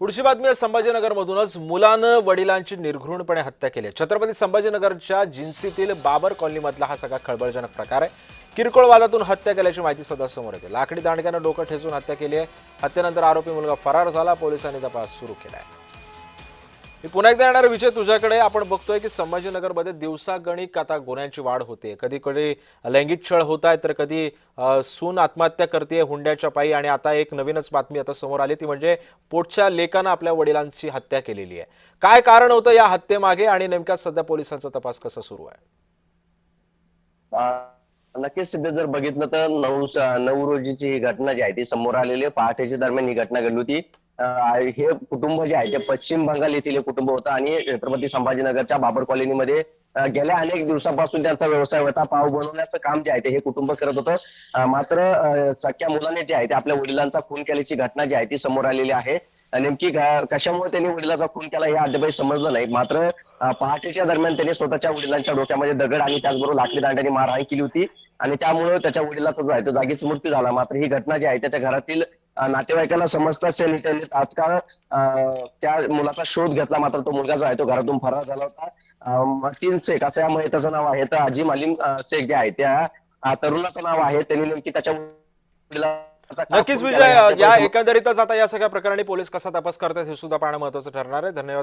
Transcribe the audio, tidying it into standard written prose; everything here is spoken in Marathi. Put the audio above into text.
पुढची बातमी आहे संभाजीनगरमधूनच मुलानं वडिलांची निर्घृणपणे हत्या केली आहे। छत्रपती संभाजीनगरच्या जिन्सीतील बाबर कॉलनीमधला हा सगळा खळबळजनक प्रकार आहे। किरकोळ वादातून हत्या केल्याची माहिती सध्या समोर येते। लाकडी दांडक्यानं डोकं ठेचून हत्या केली आहे। हत्येनंतर आरोपी मुलगा फरार झाला। पोलिसांनी तपास सुरू केला आहे। मी पुन्हा एकदा येणार विजय तुझ्याकडे। आपण बघतोय की संभाजीनगरमध्ये दिवसागणिक आता गुन्ह्यांची वाढ होते। कधी कधी लैंगिक छळ होत आहे तर कधी सून आत्महत्या करते हुंड्याच्या पायी। आणि आता एक नवीनच बातमी आता समोर आली ती म्हणजे पोटच्या लेकानं आपल्या वडिलांची हत्या केलेली आहे। काय कारण होतं या हत्येमागे आणि नेमका सध्या पोलिसांचा तपास कसा सुरू आहे? नक्कीच सिद्ध जर बघितलं तर 9 रोजीची ही घटना जी आहे ती समोर आलेली आहे। पहाटेच्या दरम्यान ही घटना घडली होती। हे कुटुंब जे आहे ते पश्चिम बंगाल येथील हे कुटुंब होतं आणि छत्रपती संभाजीनगरच्या बाबर कॉलनीमध्ये गेल्या अनेक दिवसापासून त्यांचा व्यवसाय होता। पाव बनवण्याचं काम जे आहे ते हे कुटुंब करत होतं। मात्र सख्या मुलाने जे आहे ते आपल्या वडिलांचा खून केल्याची घटना जी आहे ती समोर आलेली आहे। नेमकी कशामुळे त्यांनी वडिलांचा खून केला हे अद्याप समजलं नाही। मात्र पहाटेच्या दरम्यान त्यांनी स्वतःच्या वडिलांच्या डोक्यामध्ये दगड आणि त्याचबरोबर लाकडी दांड्याने मारहाण केली होती आणि त्यामुळे त्याच्या वडिलाचा जो आहे तो जागीच मृत्यू झाला। मात्र ही घटना जी आहे त्याच्या घरातील नातेवाईकाला समजताच त्यांनी तात्काळ त्या मुलाचा शोध घेतला। मात्र तो मुलगा जो आहे तो घरातून फरार झाला होता। मतीन शेख असं या मयताचं नाव आहे। तर हाजी मालीम शेख जे आहे त्या तरुणाचं नाव आहे। त्यांनी नेमकी त्याच्या वडिलाचा का नक्कीच खून केला विजय, हे अद्याप या एकंदरीतच आता या सगळ्या प्रकरणी पोलीस कसा तपास करतात हे सुद्धा पाहणं महत्त्वाचं ठरणार आहे। धन्यवाद।